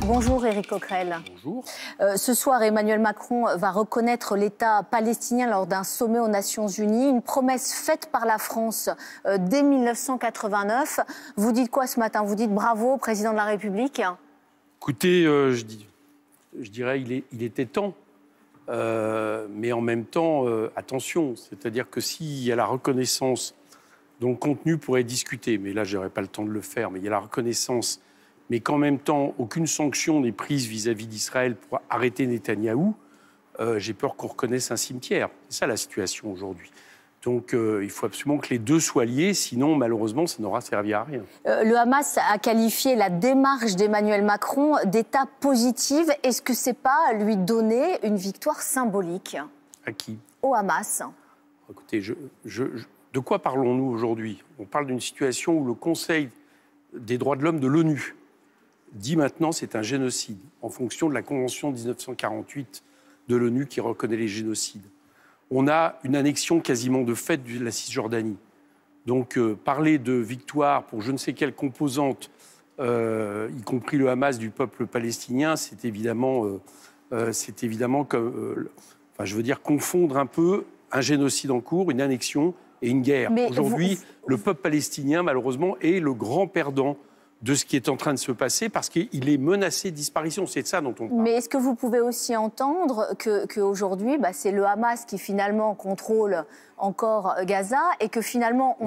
Bonjour Éric Coquerel. Bonjour. Ce soir, Emmanuel Macron va reconnaître l'État palestinien lors d'un sommet aux Nations Unies. Une promesse faite par la France dès 1989. Vous dites quoi ce matin? Vous dites bravo, président de la République? Écoutez, je dirais il était temps. Mais en même temps, attention. C'est-à-dire que s'il y a la reconnaissance dont le contenu pourrait être discuté, mais là, je n'aurai pas le temps de le faire, mais il y a la reconnaissance, mais qu'en même temps, aucune sanction n'est prise vis-à-vis d'Israël pour arrêter Netanyahou, j'ai peur qu'on reconnaisse un cimetière. C'est ça la situation aujourd'hui. Donc il faut absolument que les deux soient liés, sinon malheureusement ça n'aura servi à rien. Le Hamas a qualifié la démarche d'Emmanuel Macron d'étape positive. Est-ce que c'est pas lui donner une victoire symbolique? À qui? Au Hamas. Écoutez, de quoi parlons-nous aujourd'hui? On parle d'une situation où le Conseil des droits de l'homme de l'ONU dit maintenant c'est un génocide, en fonction de la Convention de 1948 de l'ONU qui reconnaît les génocides. On a une annexion quasiment de fait de la Cisjordanie. Donc parler de victoire pour je ne sais quelle composante, y compris le Hamas du peuple palestinien, c'est évidemment comme, je veux dire, confondre un peu un génocide en cours, une annexion et une guerre. Aujourd'hui, le peuple palestinien, malheureusement, est le grand perdant de ce qui est en train de se passer parce qu'il est menacé de disparition. C'est de ça dont on parle. Mais est-ce que vous pouvez aussi entendre qu'aujourd'hui, c'est le Hamas qui finalement contrôle encore Gaza et que finalement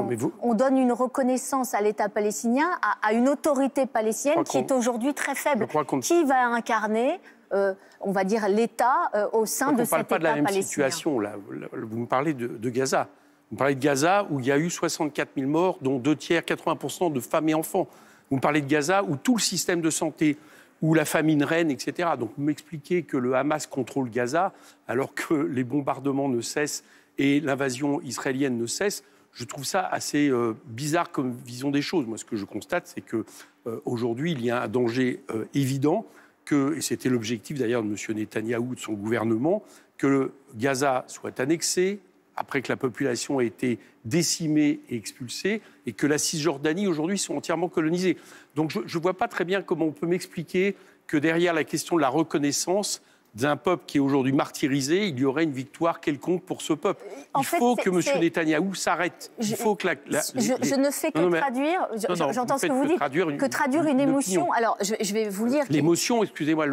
on donne une reconnaissance à l'État palestinien, à une autorité palestinienne qui est aujourd'hui très faible. Qui va incarner, on va dire, l'État au sein de cet État palestinien? On ne parle pas de la même situation. Là. Vous me parlez de Gaza. Vous me parlez de Gaza où il y a eu 64 000 morts, dont 2 tiers, 80% de femmes et enfants. Vous me parlez de Gaza, où tout le système de santé, où la famine règne, etc. Donc, vous m'expliquez que le Hamas contrôle Gaza, alors que les bombardements ne cessent et l'invasion israélienne ne cesse, je trouve ça assez bizarre comme vision des choses. Moi, ce que je constate, c'est qu'aujourd'hui, il y a un danger évident, et c'était l'objectif d'ailleurs de M. Netanyahou, de son gouvernement, que Gaza soit annexé, après que la population a été décimée et expulsée, et que la Cisjordanie, aujourd'hui, sont entièrement colonisées. Donc je ne vois pas très bien comment on peut m'expliquer que derrière la question de la reconnaissance d'un peuple qui est aujourd'hui martyrisé, il y aurait une victoire quelconque pour ce peuple. Il faut que M. Netanyahou s'arrête. Il faut que je ne fais que traduire, j'entends ce que vous dites, que traduire une émotion. Alors, je vais vous lire... L'émotion, excusez-moi,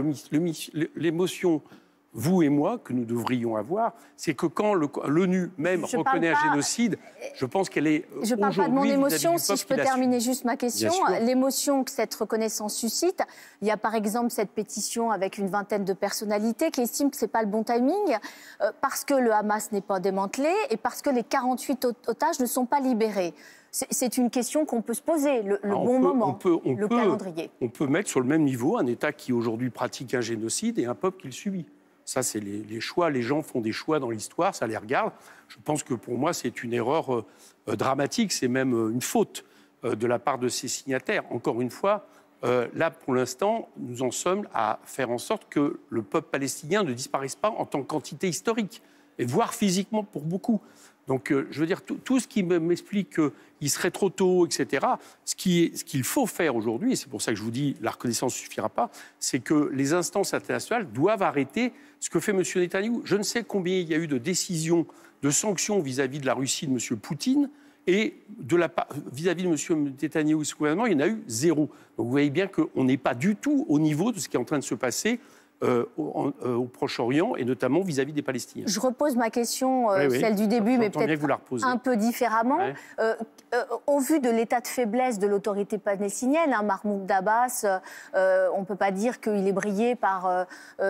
l'émotion... vous et moi, que nous devrions avoir, c'est que quand l'ONU même reconnaît un génocide, je pense qu'elle est Je ne parle pas de mon émotion, si je peux terminer juste ma question. L'émotion que cette reconnaissance suscite, il y a par exemple cette pétition avec une vingtaine de personnalités qui estiment que ce n'est pas le bon timing, parce que le Hamas n'est pas démantelé et parce que les 48 otages ne sont pas libérés. C'est une question qu'on peut se poser, le bon moment, le calendrier. On peut mettre sur le même niveau un État qui aujourd'hui pratique un génocide et un peuple qui le subit. Ça, c'est les choix. Les gens font des choix dans l'histoire, ça les regarde. Je pense que pour moi, c'est une erreur dramatique. C'est même une faute de la part de ces signataires. Encore une fois, là, pour l'instant, nous en sommes à faire en sorte que le peuple palestinien ne disparaisse pas en tant qu'entité historique, et voire physiquement pour beaucoup. Donc, je veux dire, tout ce qui m'explique qu'il serait trop tôt, etc., ce qu'il faut faire aujourd'hui, et c'est pour ça que je vous dis la reconnaissance ne suffira pas, c'est que les instances internationales doivent arrêter ce que fait M. Netanyahou. Je ne sais combien il y a eu de décisions, de sanctions vis-à-vis de la Russie de M. Poutine, et vis-à-vis de M. Netanyahou et son gouvernement, il y en a eu 0. Donc vous voyez bien qu'on n'est pas du tout au niveau de ce qui est en train de se passer au Proche-Orient et notamment vis-à-vis des Palestiniens. Je repose ma question, celle du début, mais peut-être un peu différemment. Au vu de l'état de faiblesse de l'autorité palestinienne, Mahmoud Abbas, on ne peut pas dire qu'il est brillé par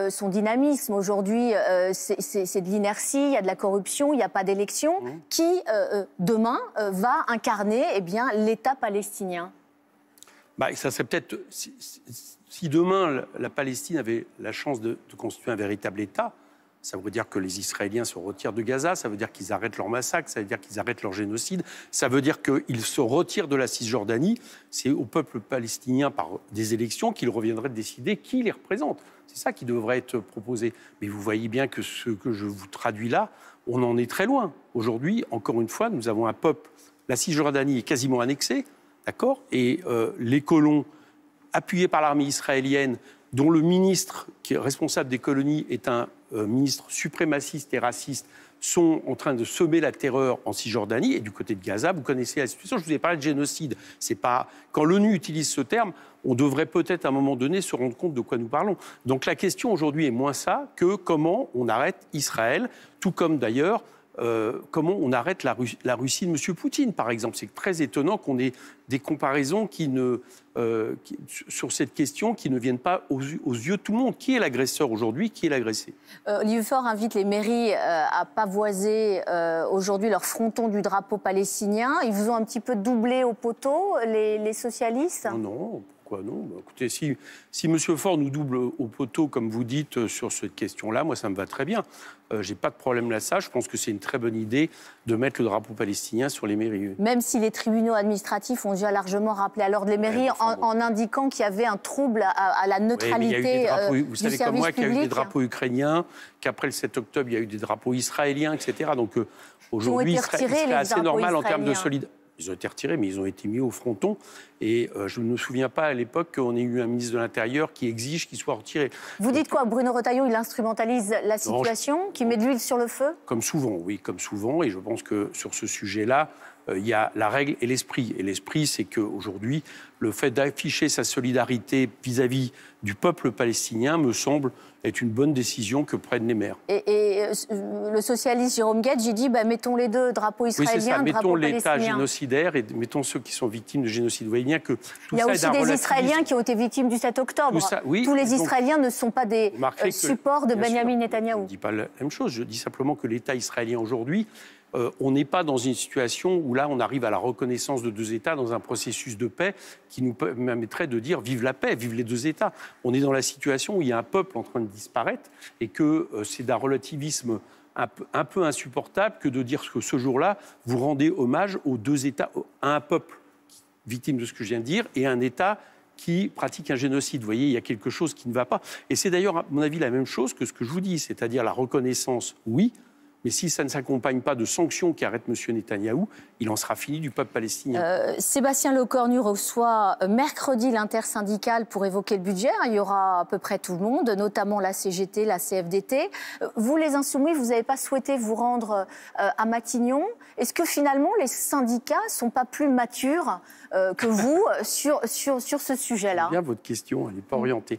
son dynamisme. Aujourd'hui, c'est de l'inertie, il y a de la corruption, il n'y a pas d'élection. Qui, demain, va incarner l'État palestinien? Ça serait peut-être... Si demain, la Palestine avait la chance de constituer un véritable État, ça veut dire que les Israéliens se retirent de Gaza, ça veut dire qu'ils arrêtent leur massacre, ça veut dire qu'ils arrêtent leur génocide, ça veut dire qu'ils se retirent de la Cisjordanie. C'est au peuple palestinien, par des élections, qu'il reviendrait de décider qui les représente. C'est ça qui devrait être proposé. Mais vous voyez bien que ce que je vous traduis là, on en est très loin. Aujourd'hui, encore une fois, nous avons un peuple... La Cisjordanie est quasiment annexée, d'accord ? Et les colons, appuyés par l'armée israélienne, dont le ministre qui est responsable des colonies est un ministre suprémaciste et raciste, sont en train de semer la terreur en Cisjordanie et du côté de Gaza. Vous connaissez la situation. Je vous ai parlé de génocide. C'est pas... Quand l'ONU utilise ce terme, on devrait peut-être à un moment donné se rendre compte de quoi nous parlons. Donc la question aujourd'hui est moins ça que comment on arrête Israël, tout comme d'ailleurs comment on arrête la Russie de M. Poutine, par exemple. C'est très étonnant qu'on ait des comparaisons sur cette question qui ne viennent pas aux yeux de tout le monde. Qui est l'agresseur aujourd'hui? Qui est l'agressé? Olivier Faure invite les mairies à pavoiser aujourd'hui leur fronton du drapeau palestinien. Ils vous ont un petit peu doublé au poteau, les socialistes? Non. Non. Écoutez, si M. Faure nous double au poteau, comme vous dites, sur cette question-là, moi, ça me va très bien. Je n'ai pas de problème là ça. Je pense que c'est une très bonne idée de mettre le drapeau palestinien sur les mairies. Même si les tribunaux administratifs ont déjà largement rappelé à l'ordre les mairies en indiquant qu'il y avait un trouble à la neutralité vous savez comme moi qu'il y a eu des drapeaux ukrainiens, qu'après le 7 octobre, il y a eu des drapeaux israéliens, etc. Donc aujourd'hui, il serait assez normal en termes de solidarité. Ils ont été retirés, mais ils ont été mis au fronton. Et je ne me souviens pas à l'époque qu'on ait eu un ministre de l'Intérieur qui exige qu'ils soient retirés. Vous dites quoi? Bruno Retailleau, il instrumentalise la situation, qui met de l'huile sur le feu? Comme souvent, oui, comme souvent. Et je pense que sur ce sujet-là, il y a la règle et l'esprit. Et l'esprit, c'est qu'aujourd'hui, le fait d'afficher sa solidarité vis-à-vis du peuple palestinien me semble être une bonne décision que prennent les maires. Et le socialiste Jérôme Guedj, j'ai dit, mettons les deux, drapeau israélien, oui, c'est ça. Drapeau palestinien. Mettons l'État génocidaire et mettons ceux qui sont victimes de génocide. Vous voyez bien que tout il y a aussi des Israéliens qui ont été victimes du 7 octobre. Tous les Israéliens ne sont pas des supports de Benyamin Netanyahou. Je ne dis pas la même chose. Je dis simplement que l'État israélien aujourd'hui, on n'est pas dans une situation où là, on arrive à la reconnaissance de deux États dans un processus de paix qui nous permettrait de dire vive la paix, vive les deux États. On est dans la situation où il y a un peuple en train de disparaître et que c'est d'un relativisme un peu insupportable que de dire que ce jour-là, vous rendez hommage aux deux États, à un peuple victime de ce que je viens de dire et à un État qui pratique un génocide. Vous voyez, il y a quelque chose qui ne va pas. Et c'est d'ailleurs, à mon avis, la même chose que ce que je vous dis, c'est-à-dire la reconnaissance, oui, mais si ça ne s'accompagne pas de sanctions qui arrêtent M. Netanyahou, il en sera fini du peuple palestinien. Sébastien Lecornu reçoit mercredi l'intersyndicale pour évoquer le budget. Il y aura à peu près tout le monde, notamment la CGT, la CFDT. Vous, les Insoumis, vous n'avez pas souhaité vous rendre à Matignon. Est-ce que finalement les syndicats ne sont pas plus matures que vous sur ce sujet-là? Bien, votre question, elle n'est pas orientée.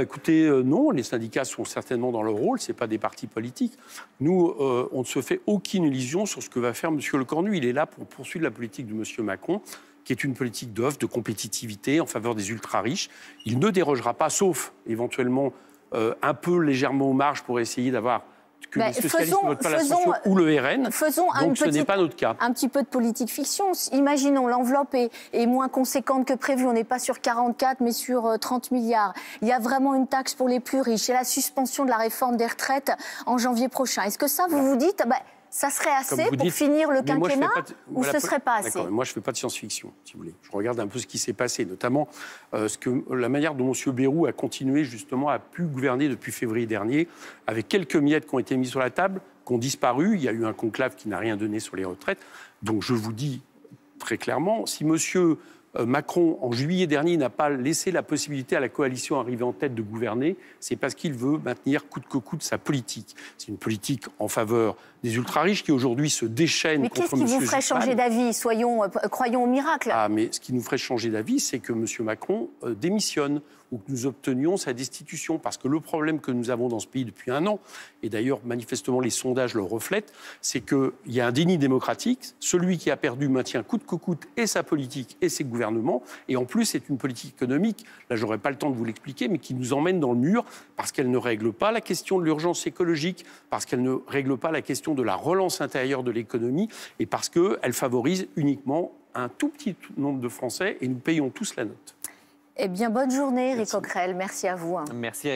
Écoutez, non, les syndicats sont certainement dans leur rôle, ce n'est pas des partis politiques. Nous, on ne se fait aucune illusion sur ce que va faire M. Lecornu. Il est là pour poursuivre la politique de M. Macron, qui est une politique d'offre, de compétitivité en faveur des ultra-riches. Il ne dérogera pas, sauf éventuellement un peu légèrement aux marges pour essayer d'avoir que les socialistes ne votent pas l'abstention ou le RN. Donc ce n'est pas notre cas. Un petit peu de politique fiction. Imaginons, l'enveloppe est moins conséquente que prévu. On n'est pas sur 44, mais sur 30 milliards. Il y a vraiment une taxe pour les plus riches. Il y a la suspension de la réforme des retraites en janvier prochain. Est-ce que ça, vous vous dites... ça serait assez pour finir le quinquennat ou ce ne serait pas assez? Moi, je ne fais pas de science-fiction, si vous voulez. Je regarde un peu ce qui s'est passé, notamment la manière dont M. Bayrou a continué justement à pu gouverner depuis février dernier, avec quelques miettes qui ont été mises sur la table, qui ont disparu. Il y a eu un conclave qui n'a rien donné sur les retraites. Donc je vous dis très clairement, si M. Macron, en juillet dernier, n'a pas laissé la possibilité à la coalition arrivée en tête de gouverner, c'est parce qu'il veut maintenir coûte que coûte sa politique. C'est une politique en faveur des ultra-riches qui aujourd'hui se déchaînent contre M. Mais qu'est-ce qui vous ferait changer d'avis? Croyons au miracle. Ah, mais ce qui nous ferait changer d'avis, c'est que M. Macron démissionne ou que nous obtenions sa destitution. Parce que le problème que nous avons dans ce pays depuis 1 an, et d'ailleurs manifestement les sondages le reflètent, c'est qu'il y a un déni démocratique. Celui qui a perdu maintient coûte que coûte et sa politique et ses gouvernements. Et en plus, c'est une politique économique, là je n'aurai pas le temps de vous l'expliquer, mais qui nous emmène dans le mur parce qu'elle ne règle pas la question de l'urgence écologique, parce qu'elle ne règle pas la question de la relance intérieure de l'économie et parce qu'elle favorise uniquement un tout petit nombre de Français et nous payons tous la note. Eh bien, bonne journée, Éric Coquerel. Merci à vous. Merci.